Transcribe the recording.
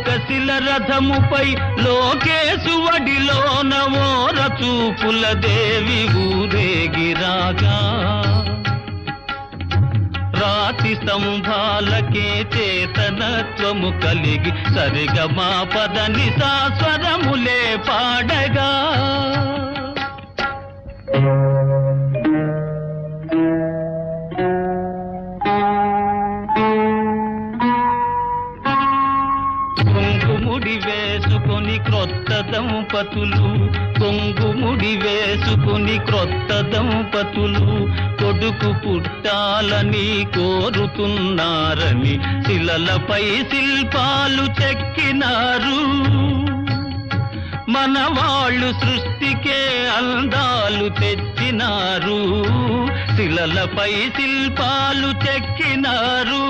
కసిల రథముపై లోకేశువడిలోన ఓర చూపుల దేవి ఊరేగిరాగా రాతి స్తంభాలకే చేతనత్వము కలిగి సరిగమా పదని సాస్వరములే పాడగా కొంగుముడి వేసుకొని క్రొత్త దంపతులు కొంగుముడి వేసుకొని క్రొత్త దంపతులు కొడుకు పుట్టాలని కోరుతున్నారని శిలలపై శిల్పాలు చెక్కినారు మనవాళ్ళు సృష్టికే అందాలు తెచ్చినారు శిలలపై శిల్పాలు చెక్కినారు